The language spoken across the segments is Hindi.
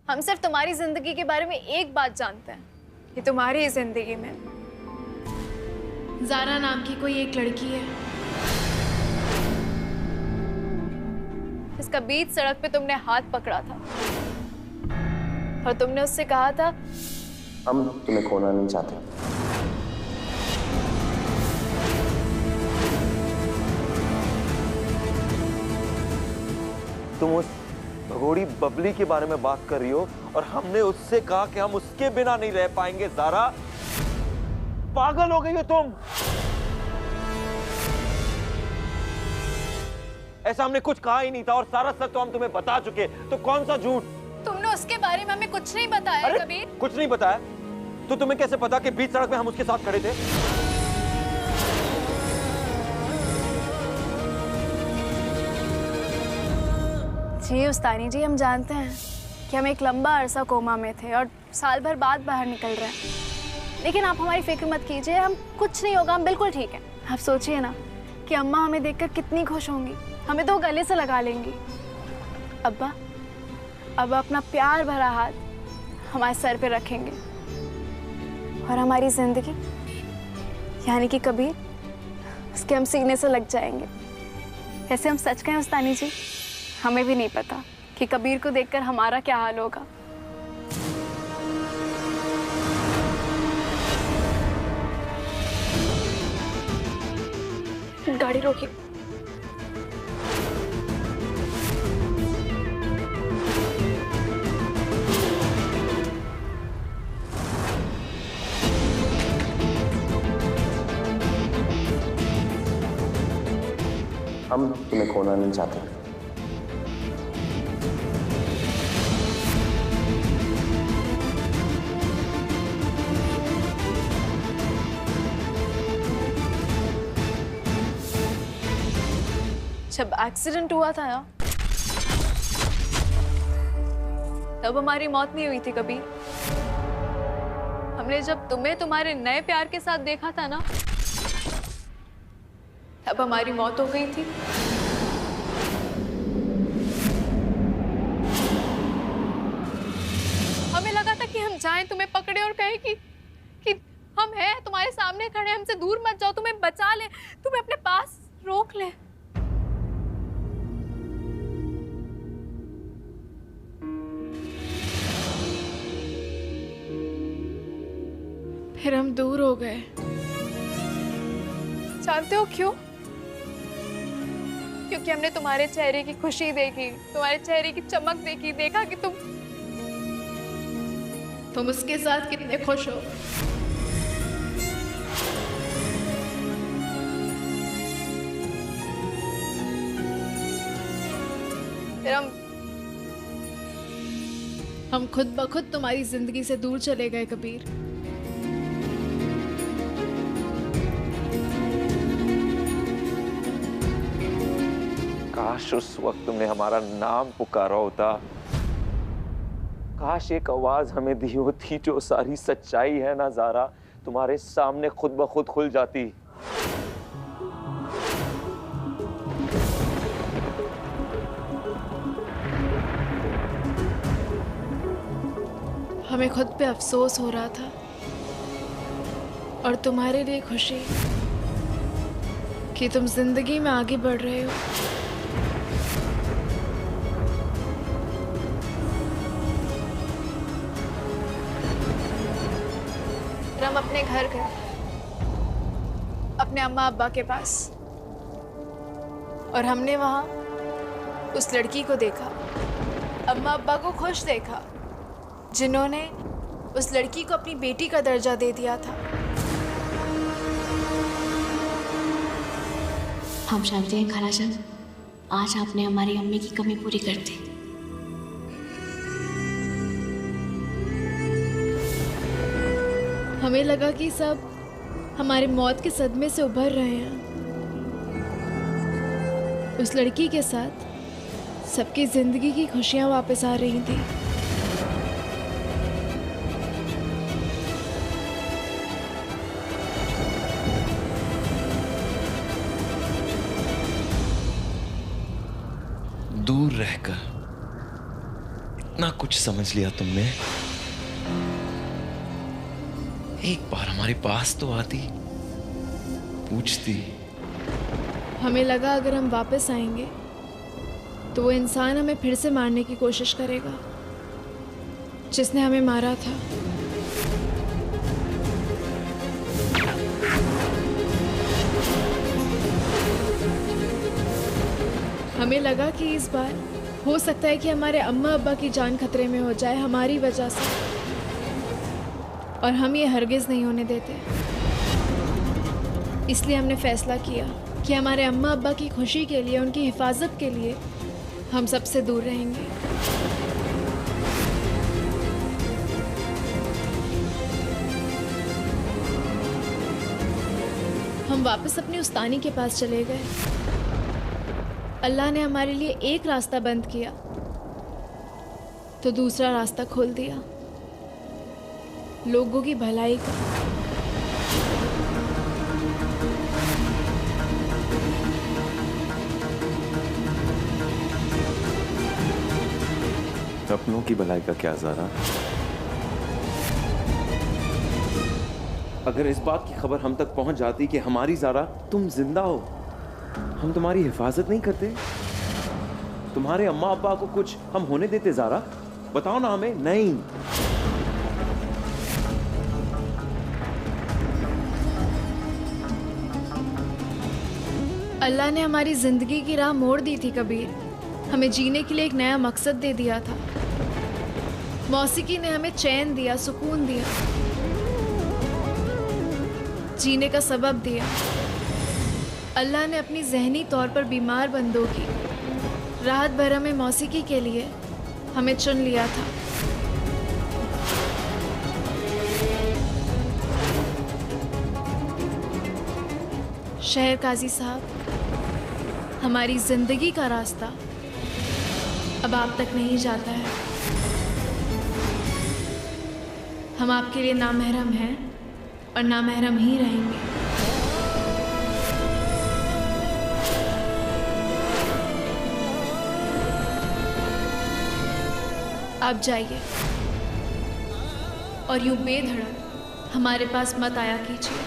हम सिर्फ तुम्हारी जिंदगी के बारे में एक बात जानते हैं कि तुम्हारी जिंदगी में ज़ारा नाम की कोई एक लड़की है जिसका बीच सड़क पे तुमने हाथ पकड़ा था और तुमने उससे कहा था हम तुम्हें खोना नहीं चाहते। तुम उस भगोड़ी बबली के बारे में बात कर रही हो और हमने उससे कहा कि हम उसके बिना नहीं रह पाएंगे। ज़ारा, पागल हो गई हो तुम। ऐसा हमने कुछ कहा ही नहीं था और सारा सच तो हम तुम्हें बता चुके, तो कौन सा झूठ? तुमने उसके बारे में हमें कुछ नहीं बताया कभी। कुछ नहीं बताया तो तुम्हें कैसे पता कि बीच सड़क में हम उसके साथ खड़े थे? जी उस्तानी जी, हम जानते हैं कि हम एक लंबा अरसा कोमा में थे और साल भर बाद बाहर निकल रहे हैं, लेकिन आप हमारी फिक्र मत कीजिए, हम कुछ नहीं होगा, हम बिल्कुल ठीक हैं। आप सोचिए ना कि अम्मा हमें देखकर कितनी खुश होंगी, हमें तो गले से लगा लेंगी। अब्बा अपना प्यार भरा हाथ हमारे सर पे रखेंगे और हमारी जिंदगी यानी कि कबीर, उसके हम सीने से लग जाएंगे। ऐसे हम सच कहें उस्तानी जी, हमें भी नहीं पता कि कबीर को देखकर हमारा क्या हाल होगा। गाड़ी रोकिए। हम तुम्हें खोना नहीं चाहते। जब एक्सीडेंट हुआ था ना, तब हमारी मौत नहीं हुई थी कभी। हमने जब तुम्हें तुम्हारे नए प्यार के साथ देखा था ना, तब हमारी मौत हो गई थी। हमें लगा था कि हम जाएं, तुम्हें पकड़े और कहें कि हम हैं, तुम्हारे सामने खड़े, हमसे दूर मत जाओ, तुम्हें बचा ले, तुम्हें अपने पास रोक ले। फिर हम दूर हो गए। जानते हो क्यों? क्योंकि हमने तुम्हारे चेहरे की खुशी देखी, तुम्हारे चेहरे की चमक देखी, देखा कि तुम उसके साथ कितने खुश हो। फिर हम खुद ब खुद तुम्हारी जिंदगी से दूर चले गए कबीर। काश उस वक्त तुमने हमारा नाम पुकारा होता। काश एक आवाज हमें दी होती जो सारी सच्चाई है ना ज़ारा, तुम्हारे सामने खुद ब खुद खुल जाती। हमें खुद पे अफसोस हो रहा था और तुम्हारे लिए खुशी कि तुम जिंदगी में आगे बढ़ रहे हो। हम अपने घर गए, अपने अम्मा अब्बा के पास, और हमने वहां उस लड़की को देखा, अम्मा अब्बा को खुश देखा, जिन्होंने उस लड़की को अपनी बेटी का दर्जा दे दिया था। हम जानते हैं खालाजान, आज आपने हमारी अम्मी की कमी पूरी कर दी। हमें लगा कि सब हमारे मौत के सदमे से उभर रहे हैं। उस लड़की के साथ सबकी जिंदगी की खुशियां वापस आ रही थी। दूर रहकर इतना कुछ समझ लिया तुमने। एक बार हमारे पास तो आती, पूछती। हमें लगा अगर हम वापस आएंगे तो वो इंसान हमें फिर से मारने की कोशिश करेगा जिसने हमें मारा था। हमें लगा कि इस बार हो सकता है कि हमारे अम्मा अब्बा की जान खतरे में हो जाए हमारी वजह से, और हम ये हरगिज़ नहीं होने देते। इसलिए हमने फैसला किया कि हमारे अम्मा अब्बा की खुशी के लिए, उनकी हिफाजत के लिए हम सबसे दूर रहेंगे। हम वापस अपने उस्तानी के पास चले गए। अल्लाह ने हमारे लिए एक रास्ता बंद किया तो दूसरा रास्ता खोल दिया, लोगों की भलाई का। अपनों की भलाई का क्या ज़ारा? अगर इस बात की खबर हम तक पहुंच जाती कि हमारी ज़ारा तुम जिंदा हो, हम तुम्हारी हिफाजत नहीं करते? तुम्हारे अम्मा अब्बा को कुछ हम होने देते ज़ारा? बताओ ना हमें। नहीं। अल्लाह ने हमारी जिंदगी की राह मोड़ दी थी कबीर। हमें जीने के लिए एक नया मकसद दे दिया था। मौसीकी ने हमें चैन दिया, सुकून दिया, जीने का सबब दिया। अल्लाह ने अपनी जहनी तौर पर बीमार बंदों की राहत भरम में मौसीकी के लिए हमें चुन लिया था। शहर काजी साहब, हमारी जिंदगी का रास्ता अब आप तक नहीं जाता है। हम आपके लिए नामहरम हैं और नामहरम ही रहेंगे। आप जाइए और यूं बेधड़क हमारे पास मत आया कीजिए।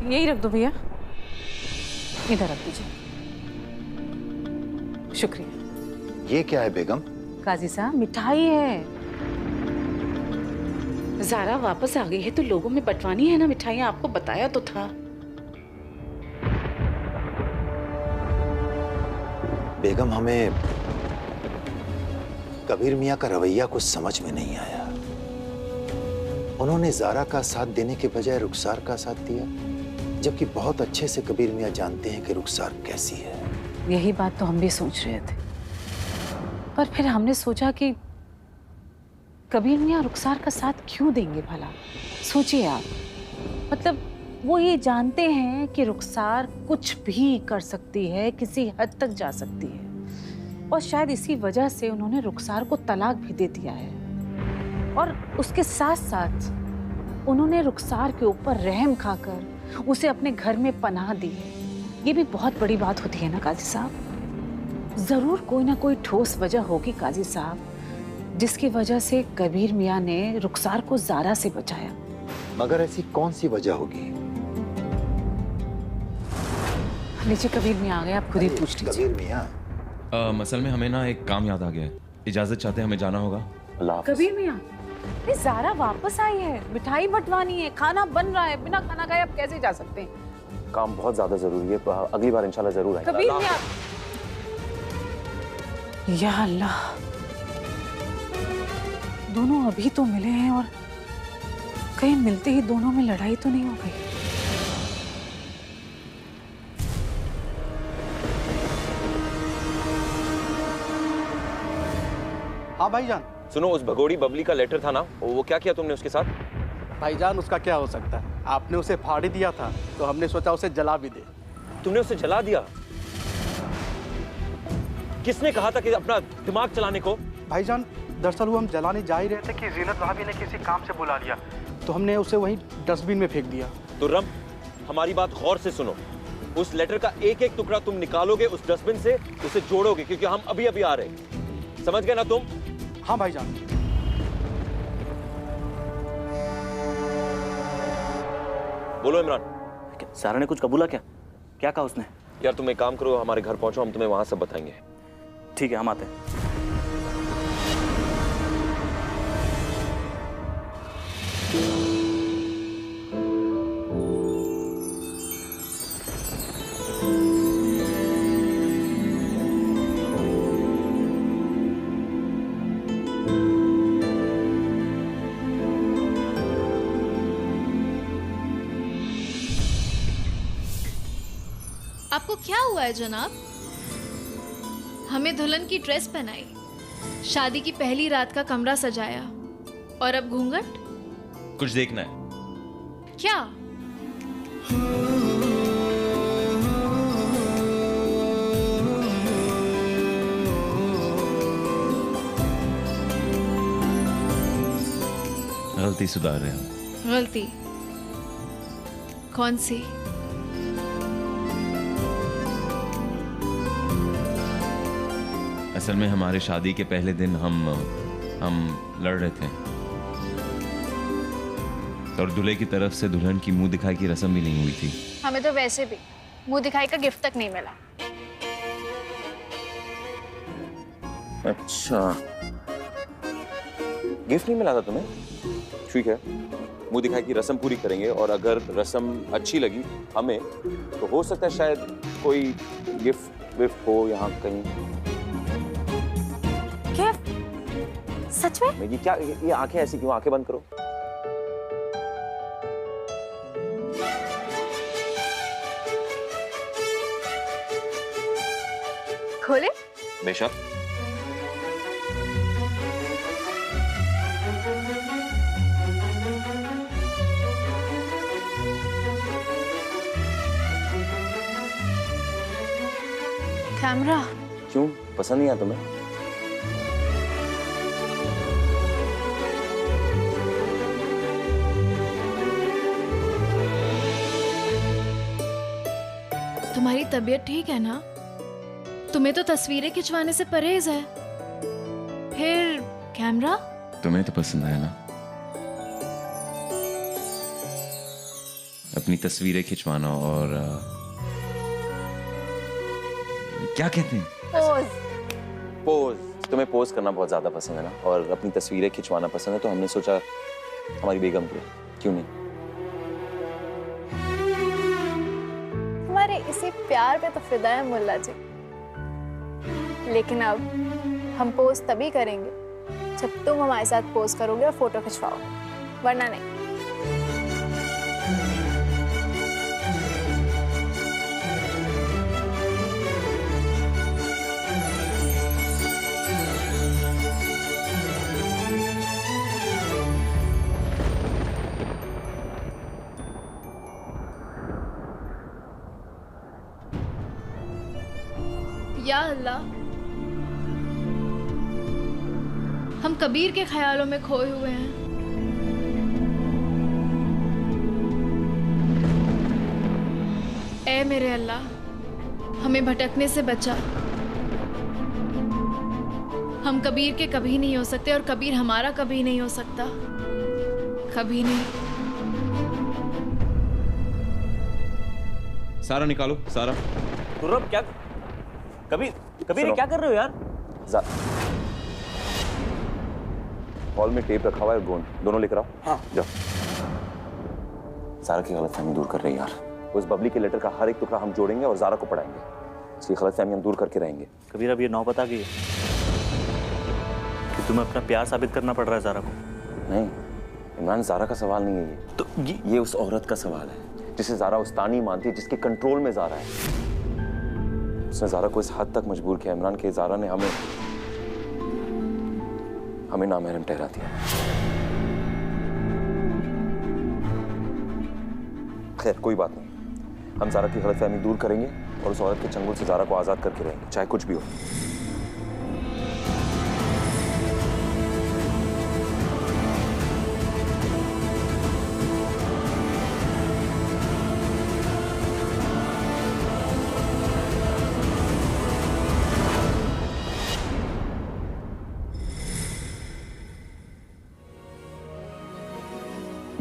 यही रख दो भैया, इधर रख दीजिए। शुक्रिया। ये क्या है बेगम? काजी साहब, मिठाई है। ज़ारा वापस आ गई है तो लोगों में बंटवानी है ना मिठाइयाँ, आपको बताया तो था। बेगम, हमें कबीर मियाँ का रवैया कुछ समझ में नहीं आया। उन्होंने ज़ारा का साथ देने के बजाय रुखसार का साथ दिया, जबकि बहुत अच्छे से कबीर मियाँ जानते हैं कि रुखसार कैसी है। यही बात तो हम भी सोच रहे थे, पर फिर हमने सोचा कि कबीर मियाँ रुखसार का साथ क्यों देंगे भला? सोचिए आप, मतलब वो ये जानते हैं कि रुखसार कुछ भी कर सकती है, किसी हद तक जा सकती है, और शायद इसी वजह से उन्होंने रुखसार को तलाक भी दे दिया है। और उसके साथ साथ उन्होंने रुखसार के ऊपर रहम खाकर उसे अपने घर में पनाह दी है। ये भी बहुत बड़ी बात होती है ना काजी साहब। जरूर कोई ना कोई ठोस वजह होगी काजी साहब, जिसकी वजह से कबीर मियाँ ने रुखसार को ज़ारा से बचाया। मगर ऐसी कौन सी वजह होगी? नीचे कबीर मियाँ आ गए, आप खुद ही पूछ लीजिए। कबीर मियाँ, मसल में हमें ना एक काम याद आ गया है, इजाजत चाहते हैं, हमें जाना होगा। अल्लाह हाफ़िज़। कबीर मियाँ, ज़ारा वापस आई है, मिठाई बंटवानी है, खाना बन रहा है, बिना खाना खाए आप कैसे जा सकते हैं? काम बहुत ज्यादा जरूरी है, अगली बार इंशाल्लाह जरूर आएंगे। कबीर मियाँ, या अल्लाह, दोनों अभी तो मिले हैं और कहीं मिलते ही दोनों में लड़ाई तो नहीं हो गई? हाँ भाईजान। सुनो, उस भगोड़ी बबली का लेटर था ना, वो क्या किया तुमने उसके साथ? भाईजान, उसका क्या हो सकता है, आपने उसे फाड़ ही दिया था तो हमने सोचा उसे जला भी दे। तुमने उसे जला दिया? किसने कहा था कि अपना दिमाग चलाने को? भाईजान, दरअसल वो हम जलाने जा ही रहे थे कि जीनत भाभी ने किसी काम से बुला लिया, तो हमने उसे वहीं डस्टबिन में फेंक दिया। तो रम, हमारी बात गौर से सुनो। उस लेटर का एक एक टुकड़ा तुम निकालोगे उस डस्टबिन से, उसे जोड़ोगे, क्योंकि हम अभी अभी आ रहे हैं। समझ गए ना तुम? हाँ भाईजान। बोलो इमरान। सारा ने कुछ कबूला क्या? क्या कहा उसने? यार तुम एक काम करो, हमारे घर पहुंचो, हम तुम्हें वहां सब बताएंगे। ठीक है, हम आते हैं। आपको क्या हुआ है जनाब? हमें दुल्हन की ड्रेस पहनाई, शादी की पहली रात का कमरा सजाया, और अब घूंघट? कुछ देखना है क्या? गलती सुधार रहे हैं। गलती कौन सी? असल में हमारे शादी के पहले दिन हम लड़ रहे थे, और दूल्हे की तरफ से दुल्हन की मुंह दिखाई की रस्म भी नहीं हुई थी। हमें तो वैसे भी मुंह दिखाई का गिफ्ट तक नहीं मिला। अच्छा, गिफ्ट नहीं मिला था तुम्हें? ठीक है, मुंह दिखाई की रस्म पूरी करेंगे, और अगर रस्म अच्छी लगी हमें, तो हो सकता है शायद कोई गिफ्ट विफ्ट हो यहाँ कहीं। गिफ्ट? सच में? ये क्या, ये आंखें ऐसी क्यों? आंखें बंद करो। खोले? बेशक। कैमरा? क्यों, पसंद नहीं आया तुम्हें? तुम्हारी तबीयत ठीक है ना? तुम्हें तो तस्वीरें खिंचवाने से परहेज है, फिर कैमरा? तुम्हें तो पसंद आया ना? अपनी तस्वीरें खिंचवाना और क्या कहते हैं, पोज। पोज। तुम्हें पोज करना बहुत ज्यादा पसंद है ना, और अपनी तस्वीरें खिंचवाना पसंद है, तो हमने सोचा हमारी बेगम के, क्यों नहीं? हमारे इसी प्यार पे तो फिदा है मुल्ला जी। लेकिन अब हम पोज तभी करेंगे जब तुम हमारे साथ पोज करोगे और फोटो खिंचवाओगे, वरना नहीं। या अल्लाह, हम कबीर के ख्यालों में खोए हुए हैं। ऐ मेरे अल्लाह, हमें भटकने से बचा। हम कबीर के कभी नहीं हो सकते, और कबीर हमारा कभी नहीं हो सकता, कभी नहीं। सारा निकालो, सारा। तुर्रब, क्या कबीर, कबीर क्या कर रहे हो यार? हॉल में टेप रखा हुआ है, गोंद दोनों लेकर आओ। हाँ। जाओ। ज़ारा की गलतफहमी दूर कर रहे हैं यार। उस बबली के लेटर का हर एक टुकड़ा हम जोड़ेंगे और ज़ारा को पढ़ाएंगे। इसकी गलतफहमी हम दूर करके रहेंगे। कबीर, अब ये नौ पता की कि तुम्हें अपना प्यार साबित करना पड़ रहा है ज़ारा को। नहीं इमरान, ज़ारा का सवाल नहीं है ये। तो ये उस औरत का सवाल है जिसे ज़ारा उस्तानी मानती है, जिसके कंट्रोल में ज़ारा है। उसने ज़ारा को इस हद तक मजबूर किया इमरान कि ज़ारा ने हमें नामहरम ठहरा दिया। खैर कोई बात नहीं, हम ज़ारा की गलतफहमी दूर करेंगे और उस औरत के चंगुल से ज़ारा को आज़ाद करके रहेंगे, चाहे कुछ भी हो।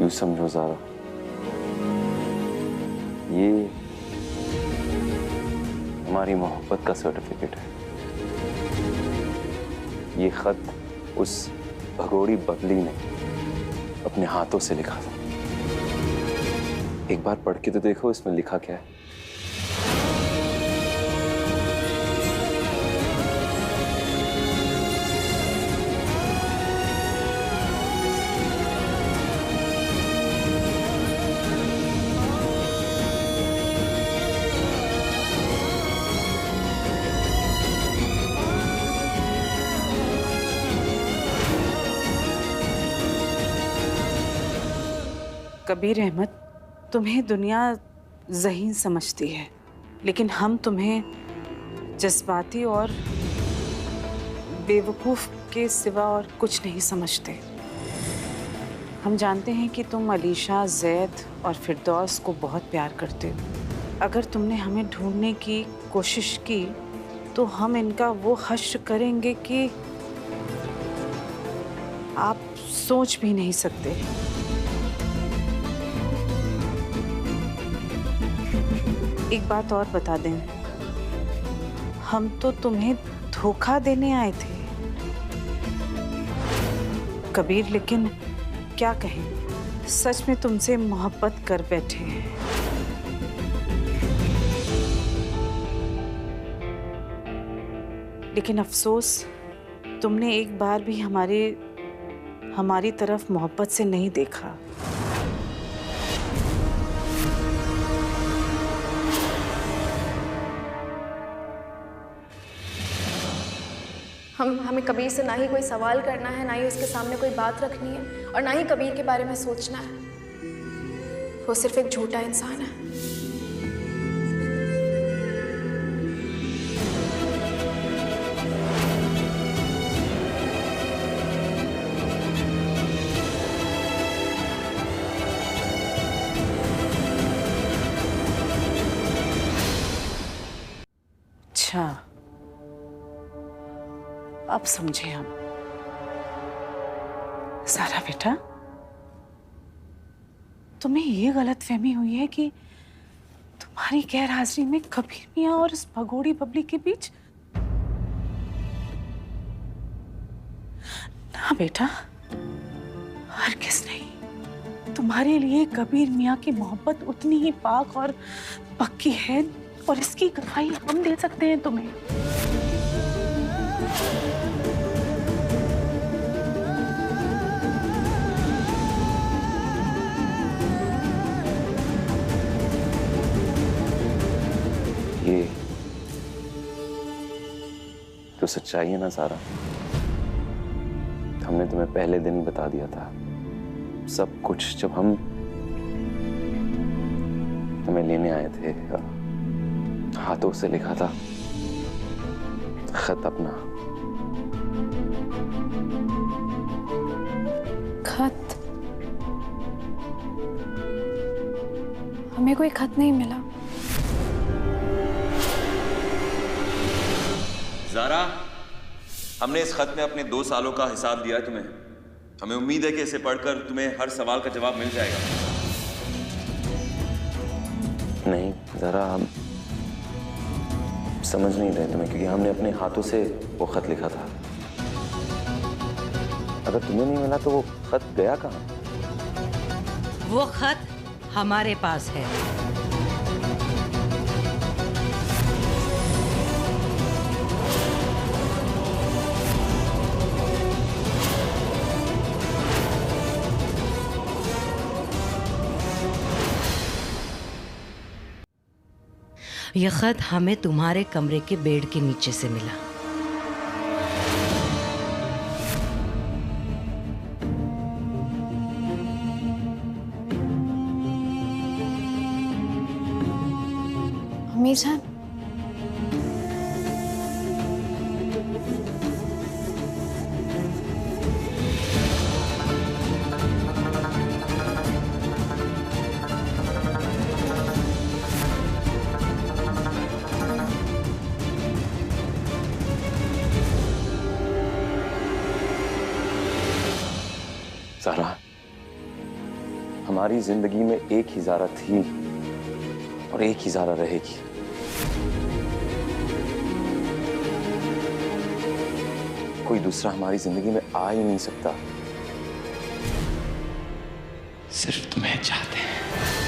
यूं समझो ज़ारा, ये हमारी मोहब्बत का सर्टिफिकेट है। ये खत उस भगोड़ी बबली ने अपने हाथों से लिखा था। एक बार पढ़ के तो देखो इसमें लिखा क्या है। कबीर अहमद, तुम्हें दुनिया ज़हीन समझती है, लेकिन हम तुम्हें जज्बाती और बेवकूफ़ के सिवा और कुछ नहीं समझते। हम जानते हैं कि तुम अलीशा, ज़ैद और फिरदौस को बहुत प्यार करते हो। अगर तुमने हमें ढूंढने की कोशिश की तो हम इनका वो हश्र करेंगे कि आप सोच भी नहीं सकते। एक बात और बता दें, हम तो तुम्हें धोखा देने आए थे कबीर, लेकिन क्या कहें, सच में तुमसे मोहब्बत कर बैठे हैं। लेकिन अफसोस, तुमने एक बार भी हमारी तरफ मोहब्बत से नहीं देखा। हमें कबीर से ना ही कोई सवाल करना है, ना ही उसके सामने कोई बात रखनी है, और ना ही कबीर के बारे में सोचना है। वो सिर्फ एक झूठा इंसान है। अच्छा, अब समझे हम। सारा बेटा, तुम्हें ये गलतफहमी हुई है कि तुम्हारी गैर हाजिरी में कबीर मियां और इस भगोड़ी बबली के बीच। ना बेटा, हरगिज़ नहीं। तुम्हारे लिए कबीर मियां की मोहब्बत उतनी ही पाक और पक्की है, और इसकी गवाही हम दे सकते हैं तुम्हें। ये तो सच्चाई है ना सारा। हमने तुम्हें पहले दिन ही बता दिया था सब कुछ, जब हम तुम्हें लेने आए थे। हाथों से लिखा था खत अपना। खत? हमें कोई खत नहीं मिला। ज़ारा, हमने इस खत में अपने 2 सालों का हिसाब दिया है तुम्हें। हमें उम्मीद है कि इसे पढ़कर तुम्हें हर सवाल का जवाब मिल जाएगा। नहीं ज़ारा, हम समझ नहीं रहे तुम्हें, क्योंकि हमने अपने हाथों से वो खत लिखा था। अगर तुम्हें नहीं मिला तो वो खत गया कहाँ? वो खत हमारे पास है। यह खत हमें तुम्हारे कमरे के बेड के नीचे से मिला। अम्मी जान, ज़ारा, हमारी जिंदगी में एक ही ज़ारा थी और एक ही ज़ारा रहेगी। कोई दूसरा हमारी जिंदगी में आ ही नहीं सकता। सिर्फ तुम्हें चाहते हैं।